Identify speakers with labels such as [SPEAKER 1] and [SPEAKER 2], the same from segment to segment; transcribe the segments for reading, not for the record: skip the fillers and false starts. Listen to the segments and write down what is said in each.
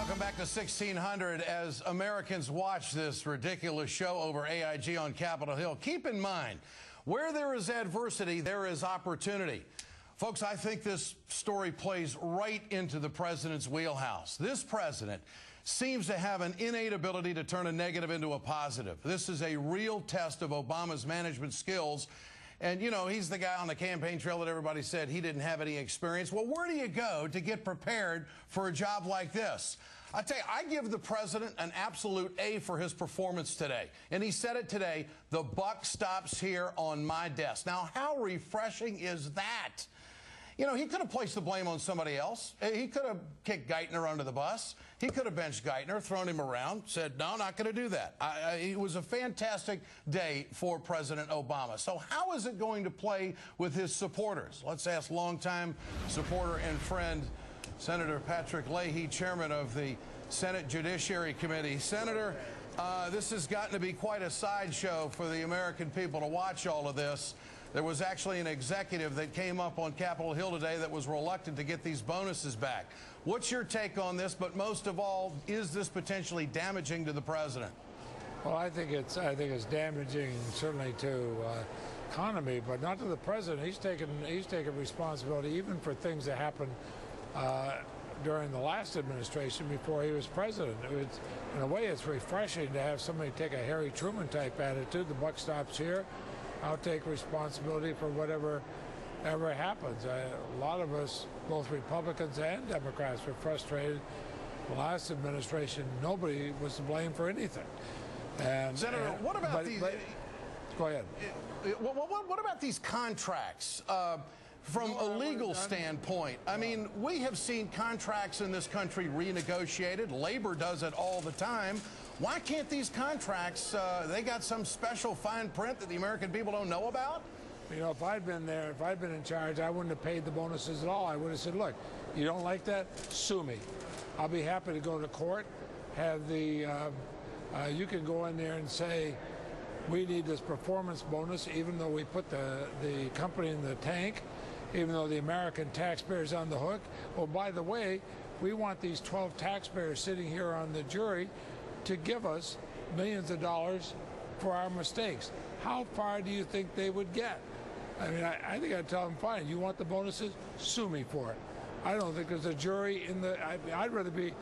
[SPEAKER 1] Welcome back to 1600. As Americans watch this ridiculous show over AIG on Capitol Hill, keep in mind, where there is adversity, there is opportunity. Folks, I think this story plays right into the president's wheelhouse. This president seems to have an innate ability to turn a negative into a positive. This is a real test of Obama's management skills. And, you know, he's the guy on the campaign trail that everybody said he didn't have any experience. Well, where do you go to get prepared for a job like this? I tell you, I give the president an absolute A for his performance today. And he said it today, the buck stops here on my desk. Now, how refreshing is that? You know, he could have placed the blame on somebody else. He could have kicked Geithner under the bus. He could have benched Geithner, thrown him around, said, no, not going to do that. It was a fantastic day for President Obama. So how is it going to play with his supporters? Let's ask longtime supporter and friend, Senator Patrick Leahy, chairman of the Senate Judiciary Committee. Senator, this has gotten to be quite a sideshow for the American people to watch all of this. There was actually an executive that came up on Capitol Hill today that was reluctant to get these bonuses back. What's your take on this? But most of all, is this potentially damaging to the president?
[SPEAKER 2] Well, I think it's damaging certainly to economy, but not to the president. He's taken responsibility even for things that happened during the last administration before he was president. In a way, it's refreshing to have somebody take a Harry Truman type attitude. The buck stops here. I'll take responsibility for whatever happens. A lot of us, both Republicans and Democrats, were frustrated. The last administration, nobody was to blame for anything. And,
[SPEAKER 1] Senator, what about these?
[SPEAKER 2] Go ahead.
[SPEAKER 1] What about these contracts? From a legal standpoint, I mean, we have seen contracts in this country renegotiated. Labor does it all the time. Why can't these contracts, they got some special fine print that the American people don't know about?
[SPEAKER 2] You know, if I'd been there, if I'd been in charge, I wouldn't have paid the bonuses at all. I would have said, look, you don't like that? Sue me. I'll be happy to go to court, have the, you can go in there and say, we need this performance bonus, even though we put the company in the tank, even though the American taxpayer's on the hook. Oh, by the way, we want these 12 taxpayers sitting here on the jury to give us millions of dollars for our mistakes. How far do you think they would get? I mean, I think I'd tell them, fine, you want the bonuses? Sue me for it. I don't think there's a jury in the, I'd rather be,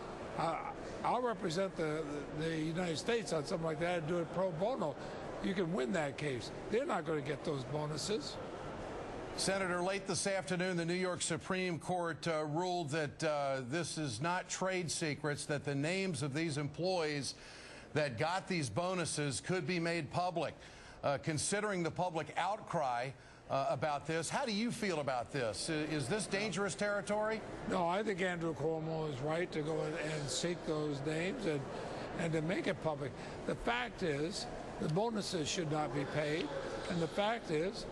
[SPEAKER 2] I'll represent the United States on something like that and do it pro bono. You can win that case. They're not going to get those bonuses.
[SPEAKER 1] Senator, late this afternoon, the New York Supreme Court ruled that this is not trade secrets, that the names of these employees that got these bonuses could be made public. Considering the public outcry about this, how do you feel about this? Is this dangerous territory?
[SPEAKER 2] No, I think Andrew Cuomo is right to go and seek those names and to make it public. The fact is, the bonuses should not be paid, and the fact is,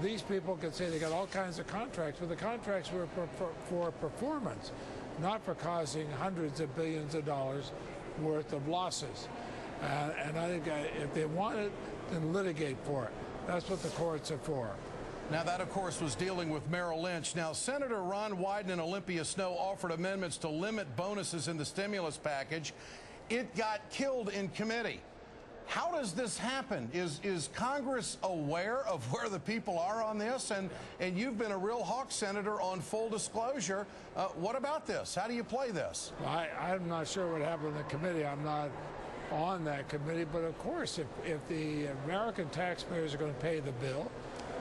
[SPEAKER 2] these people can say they got all kinds of contracts, but the contracts were for performance, not for causing hundreds of billions of dollars worth of losses. And I think if they want it, then litigate for it. That's what the courts are for.
[SPEAKER 1] Now, that, of course, was dealing with Merrill Lynch. Now, Senator Ron Wyden and Olympia Snowe offered amendments to limit bonuses in the stimulus package. It got killed in committee. How does this happen? Is Congress aware of where the people are on this? And you've been a real hawk, Senator, on full disclosure. What about this? How do you play this?
[SPEAKER 2] I'm not sure what happened in the committee. I'm not on that committee. But, of course, if the American taxpayers are going to pay the bill,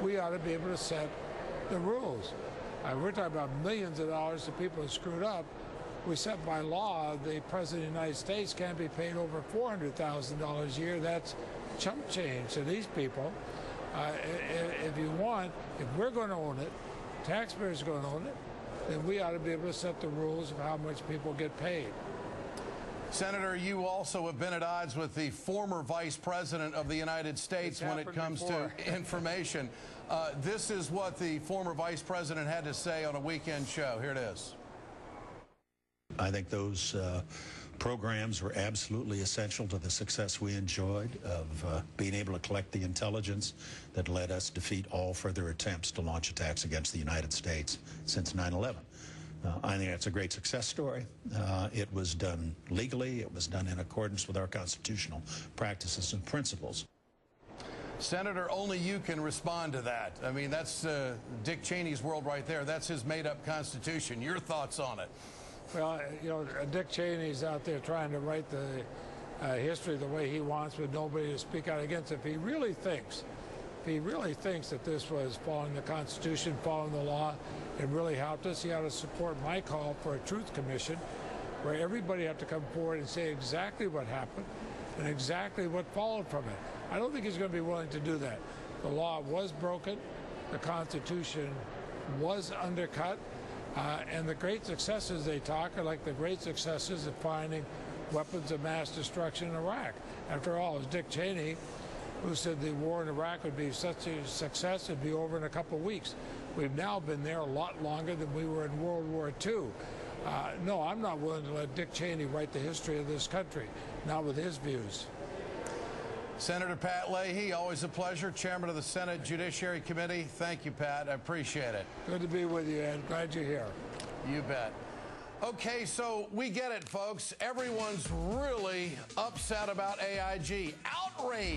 [SPEAKER 2] we ought to be able to set the rules. We're talking about millions of dollars to people who screwed up. We set by law the President of the United States can't be paid over $400,000 a year. That's chump change to these people. If we're going to own it, taxpayers are going to own it, then we ought to be able to set the rules of how much people get paid.
[SPEAKER 1] Senator, you also have been at odds with the former Vice President of the United States when it comes to information. This is what the former Vice President had to say on a weekend show. Here it is.
[SPEAKER 3] I think those programs were absolutely essential to the success we enjoyed of being able to collect the intelligence that led us to defeat all further attempts to launch attacks against the United States since 9/11. I think that's a great success story. It was done legally. It was done in accordance with our constitutional practices and principles.
[SPEAKER 1] Senator, only you can respond to that. I mean, that's Dick Cheney's world right there. That's his made-up Constitution. Your thoughts on it?
[SPEAKER 2] Well, you know, Dick Cheney's out there trying to write the history the way he wants with nobody to speak out against it. If he really thinks that this was following the Constitution, following the law, it really helped us, he ought to support my call for a truth commission where everybody have to come forward and say exactly what happened and exactly what followed from it. I don't think he's going to be willing to do that. The law was broken. The Constitution was undercut. And the great successes they talk are like the great successes of finding weapons of mass destruction in Iraq. After all, it was Dick Cheney who said the war in Iraq would be such a success, it'd be over in a couple of weeks. We've now been there a lot longer than we were in World War II. No, I'm not willing to let Dick Cheney write the history of this country, not with his views.
[SPEAKER 1] Senator Pat Leahy, always a pleasure. Chairman of the Senate Judiciary Committee. Thank you, Pat. I appreciate it.
[SPEAKER 2] Good to be with you, Ed. Glad you're here.
[SPEAKER 1] You bet. Okay, so we get it, folks. Everyone's really upset about AIG. Outrage.